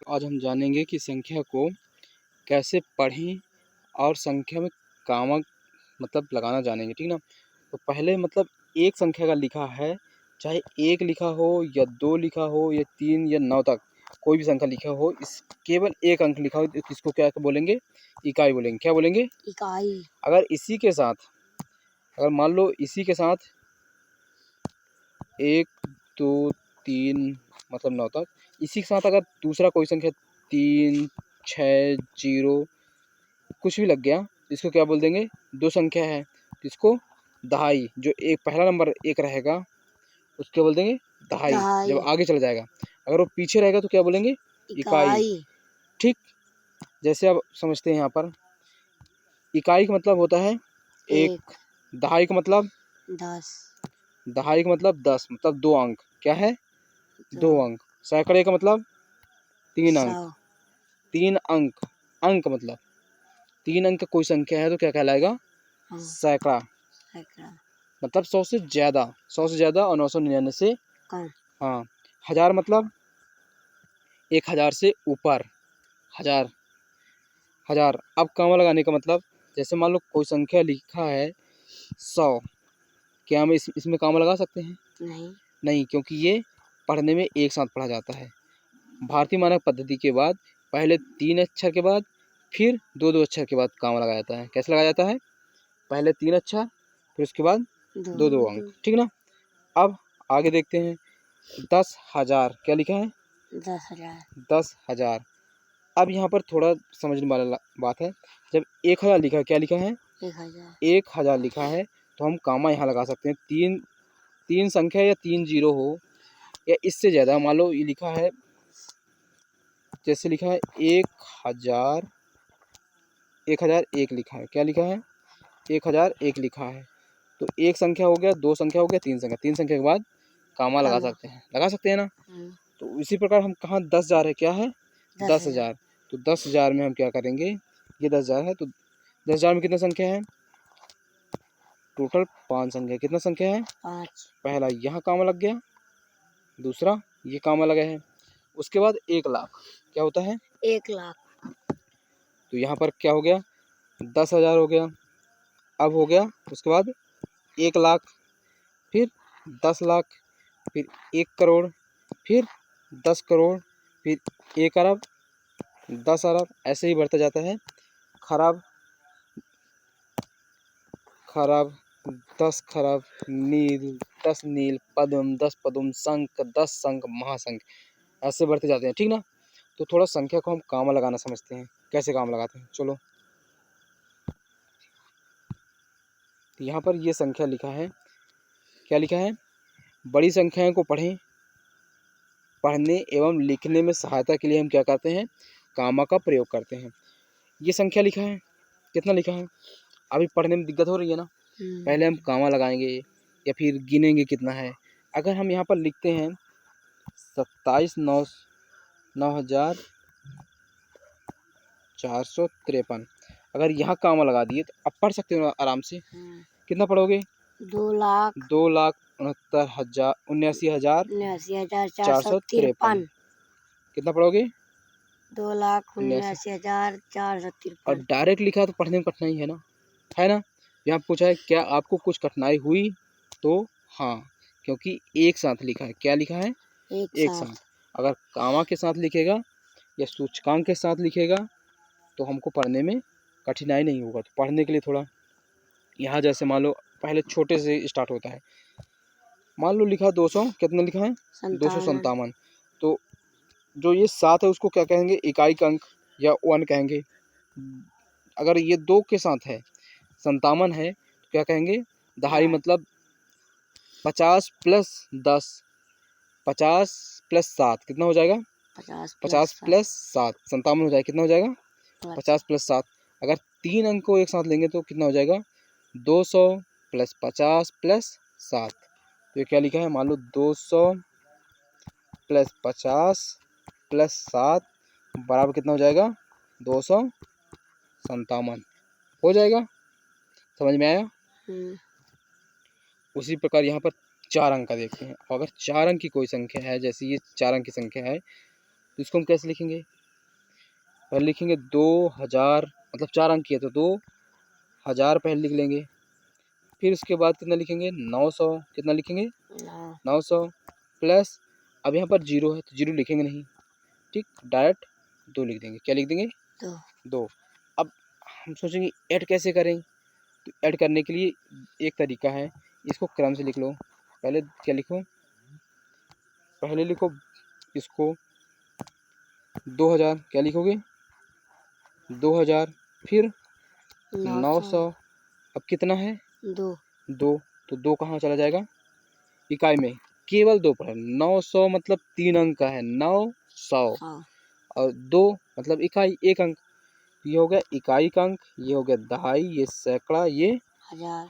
आज हम जानेंगे कि संख्या को कैसे पढ़ें और संख्या में कामा मतलब लगाना जानेंगे, ठीक ना। तो पहले मतलब एक संख्या का लिखा है, चाहे एक लिखा हो या दो लिखा हो या तीन या नौ तक कोई भी संख्या लिखा हो, इस केवल एक अंक लिखा हो तो इसको क्या बोलेंगे? इकाई बोलेंगे। क्या बोलेंगे? इकाई। अगर इसी के साथ, अगर मान लो इसी के साथ एक दो तीन मतलब नौ तक, इसी के साथ अगर दूसरा कोई संख्या 3 6 0 कुछ भी लग गया, इसको क्या बोल देंगे? दो संख्या है तो इसको दहाई, जो एक पहला नंबर एक रहेगा उसको बोल देंगे दहाई। जब आगे चला जाएगा, अगर वो पीछे रहेगा तो क्या बोलेंगे? इकाई। ठीक, जैसे अब समझते हैं यहाँ पर इकाई का मतलब होता है एक, दहाई का मतलब 10, दहाई का मतलब 10, मतलब दो अंक। क्या है? दो अंक। सैकड़े का मतलब तीन अंक, तीन अंक। अंक मतलब तीन अंक का कोई संख्या है तो क्या कहलाएगा? सैकड़ा। मतलब 100 से ज्यादा, 100 से ज्यादा और 999 से कम। हाँ। हजार मतलब 1000 से ऊपर, हजार। हजार। अब कामा लगाने का मतलब, जैसे मान लो कोई संख्या लिखा है 100, क्या हम इसमें कामा लगा सकते हैं? नहीं, क्योंकि ये पढ़ने में एक साथ पढ़ा जाता है। भारतीय मानक पद्धति के बाद पहले 3 अक्षर के बाद फिर 2-2 अक्षर के बाद कामा लगाया जाता है। कैसे लगाया जाता है? पहले 3 अक्षर, फिर उसके बाद 2-2 अंक, ठीक ना। अब आगे देखते हैं 10,000। क्या लिखा है? 10,000। 10,000। अब यहाँ पर थोड़ा समझने वाला बात है, जब 1000 लिखा है, क्या लिखा है? 1000 लिखा है तो हम कामा यहाँ लगा सकते हैं। तीन संख्या या 3 जीरो हो या इससे ज़्यादा, मान लो ये लिखा है, जैसे लिखा है 1000, 1001 लिखा है। क्या लिखा है? 1001 लिखा है। तो एक संख्या हो गया, दो संख्या हो गया, तीन संख्या। तीन संख्या के बाद कामा लगा सकते हैं, ना। तो इसी प्रकार हम कहाँ 10,000 है, क्या है? 10,000। तो 10,000 में हम क्या करेंगे? ये 10,000 है तो 10,000 में कितना संख्या है? टोटल 5 संख्या। कितना संख्या है? 5। पहला यहाँ कामा लग गया, दूसरा ये कामा लगा है। उसके बाद 1 लाख। क्या होता है? 1 लाख। तो यहाँ पर क्या हो गया? 10,000 हो गया। अब हो गया उसके बाद 1 लाख, फिर 10 लाख, फिर 1 करोड़, फिर 10 करोड़, फिर 1 अरब, 10 अरब, ऐसे ही बढ़ता जाता है। खरब, खरब, 10 खरब, नील, 10 नील, पद्म, 10 पद्म, शंख, 10 शंख, महाशंख, ऐसे बढ़ते जाते हैं, ठीक ना। तो थोड़ा संख्या को हम कामा लगाना समझते हैं, कैसे कामा लगाते हैं, चलो। यहाँ पर ये संख्या लिखा है, क्या लिखा है? बड़ी संख्याओं को पढ़ें, पढ़ने एवं लिखने में सहायता के लिए हम क्या करते हैं? कामा का प्रयोग करते हैं। ये संख्या लिखा है, कितना लिखा है? अभी पढ़ने में दिक्कत हो रही है ना, पहले हम कामा लगाएंगे या फिर गिनेंगे कितना है। अगर हम यहाँ पर लिखते हैं 27,9,453, अगर यहाँ कामा लगा दिए तो अब पढ़ सकते हो आराम से। कितना पढ़ोगे? 2,79,453। कितना पढ़ोगे? 2,79,453। और डायरेक्ट लिखा तो पढ़ने में कठिनाई है ना, यहाँ पूछा है क्या आपको कुछ कठिनाई हुई? तो हाँ, क्योंकि एक साथ लिखा है। क्या लिखा है? एक साथ। अगर कामा के साथ लिखेगा या सूचकांक के साथ लिखेगा तो हमको पढ़ने में कठिनाई नहीं होगा। तो पढ़ने के लिए थोड़ा, यहाँ जैसे मान लो पहले छोटे से स्टार्ट होता है। मान लो लिखा 200, कितना लिखा है? 257। तो जो ये 7 है उसको क्या कहेंगे? इकाई का अंक या 1 कहेंगे। अगर ये 2 के साथ है, 57 है, तो क्या कहेंगे? दहाई। मतलब 50 प्लस 10, 50 प्लस 7 कितना हो जाएगा? 50 प्लस 7 57 हो जाएगा। कितना हो जाएगा? 50 प्लस 7। अगर 3 अंक को एक साथ लेंगे तो कितना हो जाएगा? 200 प्लस 50 प्लस 7। तो ये क्या लिखा है? मान लो 200 प्लस 50 प्लस 7 बराबर कितना हो जाएगा? 257 हो जाएगा। समझ में आया? उसी प्रकार यहाँ पर 4 अंक का देखते हैं। अगर 4 अंक की कोई संख्या है, जैसे ये 4 अंक की संख्या है तो इसको हम कैसे लिखेंगे? पहले लिखेंगे 2000, मतलब 4 अंक की है तो 2000 पहले लिख लेंगे। फिर उसके बाद कितना लिखेंगे? 900। कितना लिखेंगे? 900 प्लस, अब यहाँ पर जीरो है तो जीरो लिखेंगे नहीं, ठीक, डायरेक्ट 2 लिख देंगे। क्या लिख देंगे? 2। अब हम सोचेंगे ऐड कैसे करें, तो ऐड करने के लिए एक तरीका है, इसको क्रम से लिख लो। पहले क्या लिखो? पहले लिखो इसको 2000, क्या लिखोगे? 2000, फिर 900। अब कितना है? 2। तो 2 कहाँ चला जाएगा? इकाई में केवल 2 पर है। 900 मतलब 3 अंक का है, 900। और 2 मतलब इकाई, 1 अंक। ये हो गया इकाई का अंक, ये हो गया दहाई, ये सैकड़ा, ये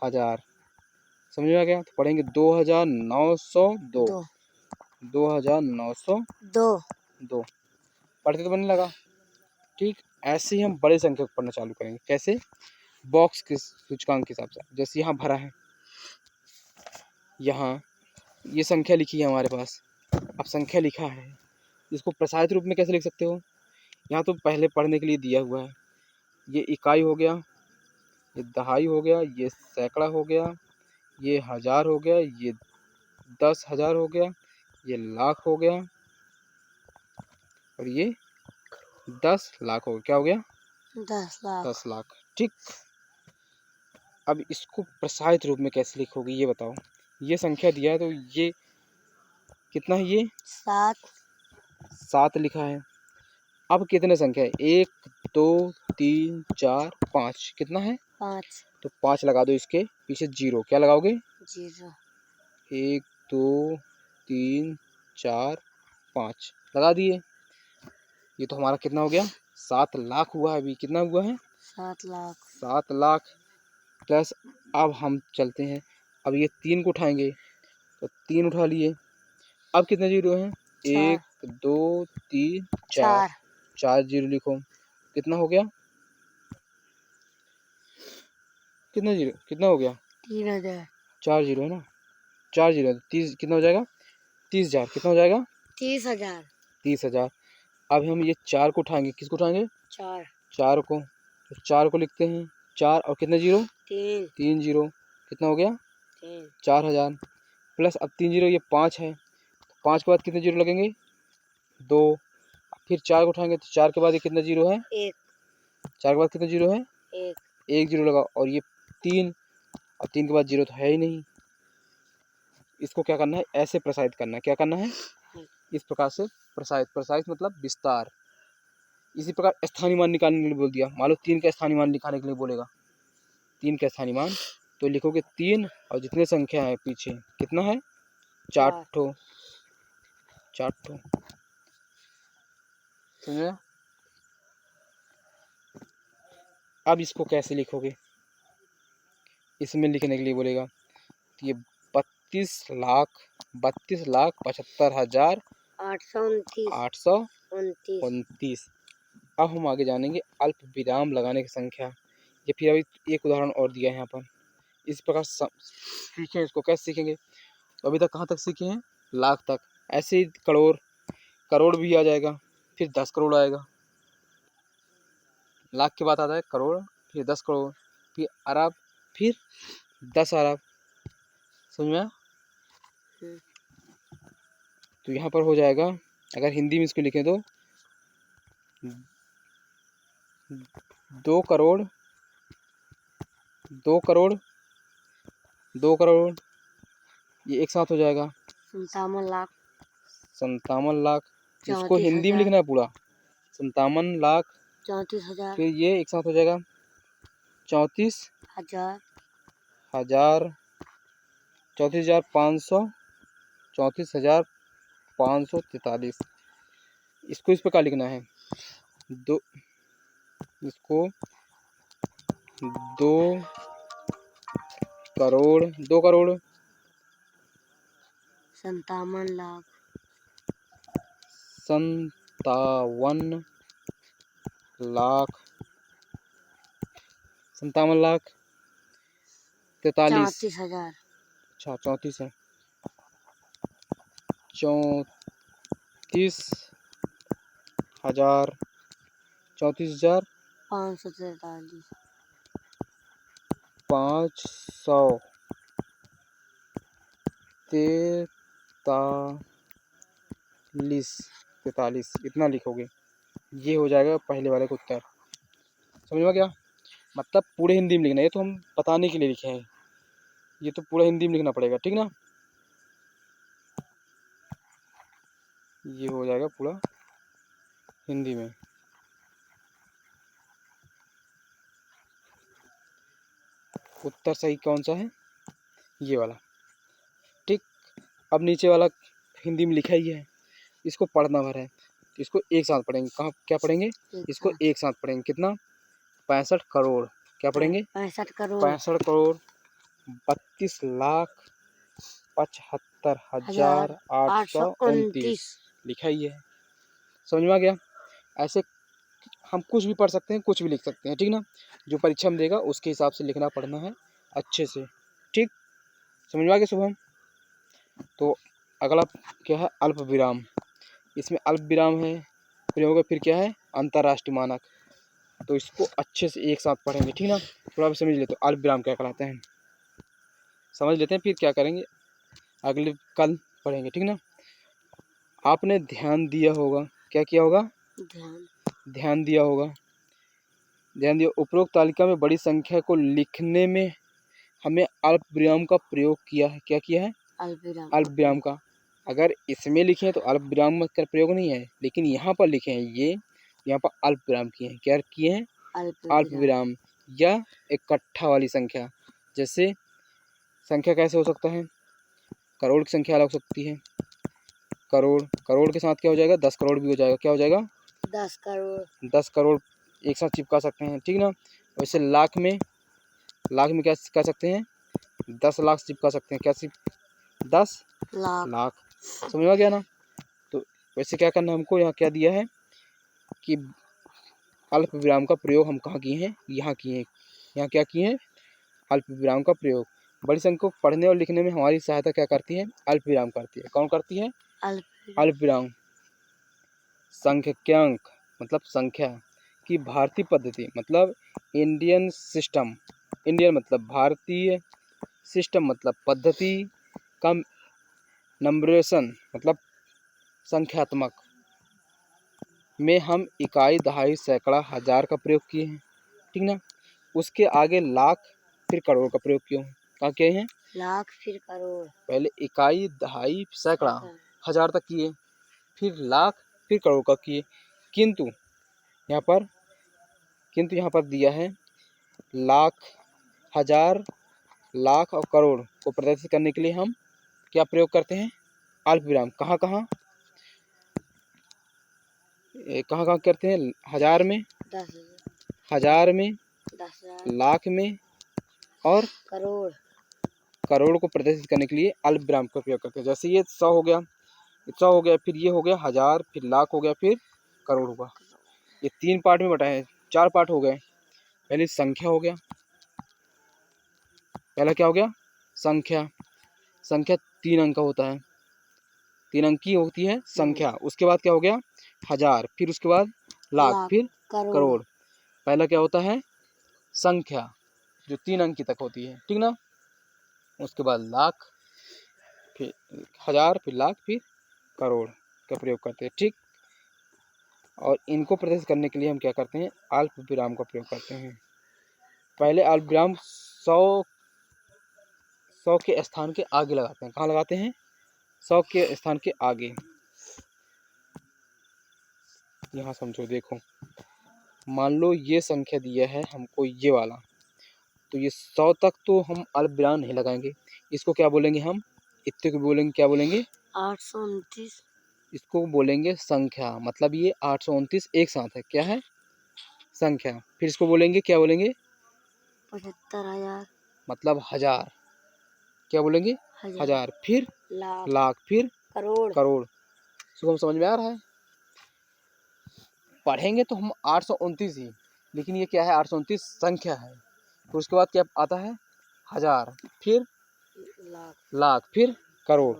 हजार। समझ में आ गया? तो पढ़ेंगे 2902। 2902 पढ़ते तो बनने लगा। ठीक, ऐसे ही हम बड़े संख्या को पढ़ना चालू करेंगे। कैसे? बॉक्स के सूचकांक के हिसाब से। जैसे यहाँ भरा है, यहाँ ये संख्या लिखी है हमारे पास। अब संख्या लिखा है, इसको प्रसारित रूप में कैसे लिख सकते हो? यहाँ तो पहले पढ़ने के लिए दिया हुआ है। ये इकाई हो गया, ये दहाई हो गया, ये सैकड़ा हो गया, ये हजार हो गया, ये 10,000 हो गया, ये लाख हो गया, और ये 10 लाख हो गया। क्या हो गया? 10 लाख। ठीक, अब इसको प्रसारित रूप में कैसे लिखोगे ये बताओ। ये संख्या दिया है तो ये कितना है? ये 7 लिखा है। अब कितने संख्या है? 1 2 3 4 5। कितना है? 5। तो 5 लगा दो इसके पीछे जीरो। क्या लगाओगे? 1 2 3 4 5 लगा दिए। ये तो हमारा कितना हो गया? 7 लाख हुआ है। अभी कितना हुआ है? 7 लाख प्लस। अब हम चलते हैं, अब ये 3 को उठाएंगे तो 3 उठा लिए। अब कितने जीरो हैं? 1 2 3 4। 4 जीरो लिखो। कितना हो गया? कितना जीरो, कितना हो गया? 3000। 4 जीरो है ना, 4 जीरो 30, कितना हो जाएगा? 30,000। कितना हो जाएगा? 30,000। 30,000। अब हम ये 4 को उठाएंगे। किसको उठाएंगे? 4 को। तो 4 को लिखते हैं, 4 और कितने जीरो? 3 जीरो। कितना हो गया? 4,000 प्लस, अब 3 जीरो, ये 5 है, 5 के बाद कितने जीरो लगेंगे? 2। फिर 4 को उठाएंगे तो 4 के बाद ये कितना जीरो है? 4 के बाद कितना जीरो है? 1 जीरो लगा, और ये 3, और 3 के बाद जीरो तो है ही नहीं। इसको क्या करना है? ऐसे प्रसारित करना है। क्या करना है? इस प्रकार से प्रसारित। प्रसारित मतलब विस्तार। इसी प्रकार स्थानीय मान निकालने के लिए बोल दिया। मान लो 3 का स्थानीय मान निकालने के लिए बोलेगा, 3 का स्थानीय मान, तो लिखोगे 3 और जितने संख्या है पीछे, कितना है? 4 ठो। 4 ठो। समझे? अब इसको कैसे लिखोगे? इसमें लिखने के लिए बोलेगा तो ये 32,72,829। अब हम आगे जानेंगे अल्प विराम लगाने की संख्या। ये फिर अभी एक उदाहरण और दिया है यहाँ पर। इस प्रकार सीखें। इसको कैसे सीखेंगे? तो अभी तक कहाँ तक सीखे हैं? लाख तक। ऐसे ही करोड़, करोड़ भी आ जाएगा, फिर 10 करोड़ आएगा। लाख के बाद आता है करोड़, फिर 10 करोड़, फिर अरब, फिर 10 अरब। समझ में आया? तो यहाँ पर हो जाएगा, अगर हिंदी में इसको लिखें तो 2 करोड़ 2 करोड़ 2 करोड़, ये एक साथ हो जाएगा 57 लाख। 57 लाख। इसको हिंदी में लिखना है पूरा, 57 लाख। 34,000। फिर ये एक साथ हो जाएगा 34,000, 34,500, 34,543। इसको इस प्रकार लिखना है, दो, इसको 2 करोड़ 57 लाख 57 लाख 43,000। 34,000। अच्छा 34 है, 34 हजार, 34,543, 543, इतना लिखोगे, ये हो जाएगा पहले वाले का उत्तर। समझ में गया? मतलब पूरे हिंदी में लिखना है, ये तो हम बताने के लिए लिखे हैं, ये तो पूरा हिंदी में लिखना पड़ेगा, ठीक ना? ये हो जाएगा पूरा हिंदी में। उत्तर सही कौन सा है? ये वाला, ठीक। अब नीचे वाला हिंदी में लिखा ही है, इसको पढ़ना भर है, इसको एक साथ पढ़ेंगे। कहाँ क्या पढ़ेंगे? इसको एक साथ पढ़ेंगे। कितना? 65 करोड़। क्या पढ़ेंगे? 65 करोड़ 65 करोड़ 32,75,829 लिखा ही है। समझ में आ गया? ऐसे हम कुछ भी पढ़ सकते हैं, कुछ भी लिख सकते हैं, ठीक ना? जो परीक्षा में देगा उसके हिसाब से लिखना पढ़ना है अच्छे से, ठीक। समझ में आ गया शुभम? तो अगला क्या है? अल्प विराम। इसमें अल्प विराम है, फिर होगा, फिर क्या है? अंतर्राष्ट्रीय मानक। तो इसको अच्छे से एक साथ पढ़ेंगे, ठीक ना? थोड़ा भी समझ लेते, अल्प विराम क्या कहलाते हैं समझ लेते हैं, फिर क्या करेंगे अगले कल पढ़ेंगे, ठीक ना? आपने ध्यान दिया होगा, क्या किया होगा? ध्यान दिया होगा, ध्यान दिया, उपरोक्त तालिका में बड़ी संख्या को लिखने में हमें अल्प विराम का प्रयोग किया है। क्या किया है? अल्प विराम का। अगर इसमें लिखे हैं तो अल्प विराम का प्रयोग नहीं है, लेकिन यहाँ पर लिखे हैं, ये यहाँ पर अल्प विराम किए हैं। क्या किए हैं? अल्प विराम या इकट्ठा वाली संख्या। जैसे संख्या कैसे हो सकता है? करोड़ की संख्या अलग हो सकती है। करोड़, करोड़ के साथ क्या हो जाएगा? 10 करोड़ भी हो जाएगा। क्या हो जाएगा? 10 करोड़ 10 करोड़ एक साथ चिपका सकते हैं, ठीक ना? वैसे लाख में क्या कह सकते हैं? 10 लाख चिपका सकते हैं। क्या 10 लाख। समझ में आ गया ना? तो वैसे क्या करना है हमको, यहाँ क्या दिया है कि अल्प विराम का प्रयोग हम कहाँ किए हैं? यहाँ किए हैं। यहाँ क्या किए हैं? अल्प विराम का प्रयोग। बड़ी संख्या को पढ़ने और लिखने में हमारी सहायता क्या करती है? अल्प विराम करती है। कौन करती है? अल्प विराम। संख्यांक मतलब संख्या की भारतीय पद्धति, मतलब इंडियन सिस्टम। इंडियन मतलब भारतीय, सिस्टम मतलब पद्धति का नंबरेशन मतलब संख्यात्मक में हम इकाई, दहाई, सैकड़ा, हजार का प्रयोग किए हैं, ठीक ना? उसके आगे लाख फिर करोड़ का प्रयोग किए हैं। कहाँ किए हैं? लाख फिर करोड़। पहले इकाई, दहाई, सैकड़ा, हजार तक किए, फिर लाख, फिर करोड़ का किए। किंतु यहाँ पर दिया है लाख, हजार, लाख और करोड़ को प्रदर्शित करने के लिए हम क्या प्रयोग करते हैं? अल्प विराम। कहाँ कहाँ करते हैं? हजार में, 10,000 में, 10,000, लाख में और करोड़ को प्रदर्शित करने के लिए अल्प विराम का प्रयोग करते हैं। जैसे ये 100 हो गया, फिर ये हो गया हजार, फिर लाख हो गया, फिर करोड़ होगा। ये 3 पार्ट में बटा है, 4 पार्ट हो गए। पहले संख्या हो गया, पहला क्या हो गया? संख्या। संख्या 3 अंक का होता है, 3 अंक की होती है संख्या। उसके बाद क्या हो गया? हजार, फिर उसके बाद लाख, फिर करोड़। पहला क्या होता है? संख्या, जो 3 अंक की तक होती है, ठीक ना? उसके बाद लाख, फिर हजार, फिर लाख, फिर करोड़ का प्रयोग करते हैं, ठीक। और इनको प्रदर्शित करने के लिए हम क्या करते हैं? अल्प विराम का प्रयोग करते हैं। पहले अल्प विराम 100 के स्थान के आगे लगाते हैं। कहाँ लगाते हैं? 100 के स्थान के आगे। यहाँ समझो, देखो, मान लो ये संख्या दिया है हमको, ये वाला, तो ये 100 तक तो हम अल्प विराम नहीं लगाएंगे। इसको क्या बोलेंगे हम? इतने को बोलेंगे, क्या बोलेंगे? 829। इसको बोलेंगे संख्या, मतलब ये 829 एक साथ है। क्या है? संख्या। फिर इसको बोलेंगे, क्या बोलेंगे? 75,000 मतलब हजार। क्या बोलेंगे? हजार। फिर लाख, फिर करोड़। इसको हम समझ में आ रहा है? पढ़ेंगे तो हम 829 ही, लेकिन ये क्या है? 829 संख्या है। तो उसके बाद क्या आता है? हजार, फिर लाख, फिर करोड़।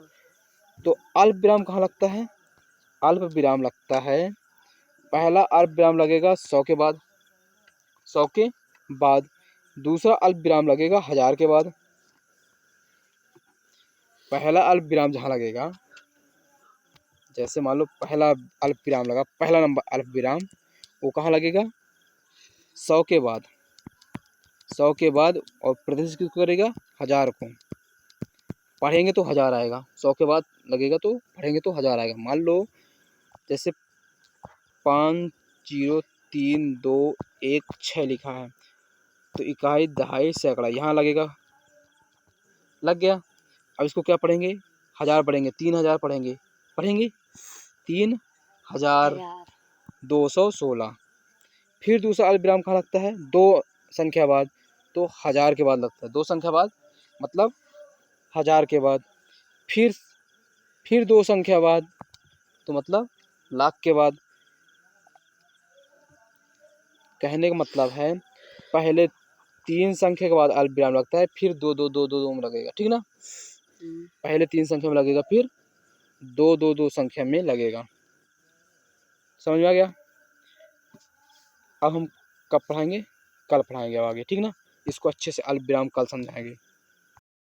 तो अल्प विराम कहाँ लगता है? अल्प विराम लगता है पहला अल्प विराम लगेगा 100 के बाद, 100 के बाद। दूसरा अल्प विराम लगेगा 1000 के बाद। पहला अल्प विराम जहाँ लगेगा, जैसे मान लो पहला अल्प विराम लगा, पहला नंबर अल्प विराम वो कहाँ लगेगा? 100 के बाद, 100 के बाद। और प्रतिशत किसको करेगा? 1000 को। पढ़ेंगे तो 1000 आएगा, 100 के बाद लगेगा तो पढ़ेंगे तो 1000 आएगा। मान लो जैसे 50321 लिखा है, तो इकाई, दहाई, सैकड़ा यहाँ लगेगा, लग गया। अब इसको क्या पढ़ेंगे? 1000 पढ़ेंगे, 3000 पढ़ेंगे, 3216। फिर दूसरा अल्प विराम कहाँ लगता है? 2 संख्या बाद, तो 1000 के बाद लगता है। 2 संख्या बाद मतलब 1000 के बाद। फिर 2 संख्या बाद, तो मतलब लाख के बाद। कहने का मतलब है पहले 3 संख्या के बाद अल्प विराम लगता है, फिर 2 2 2 2 2 में लगेगा, ठीक ना? पहले 3 संख्या में लगेगा, फिर 2 2 2 संख्या में लगेगा। समझ में आ गया? अब हम कब पढ़ाएंगे? कल पढ़ाएंगे अब आगे, ठीक ना? इसको अच्छे से अल्प विराम कल समझाएंगे।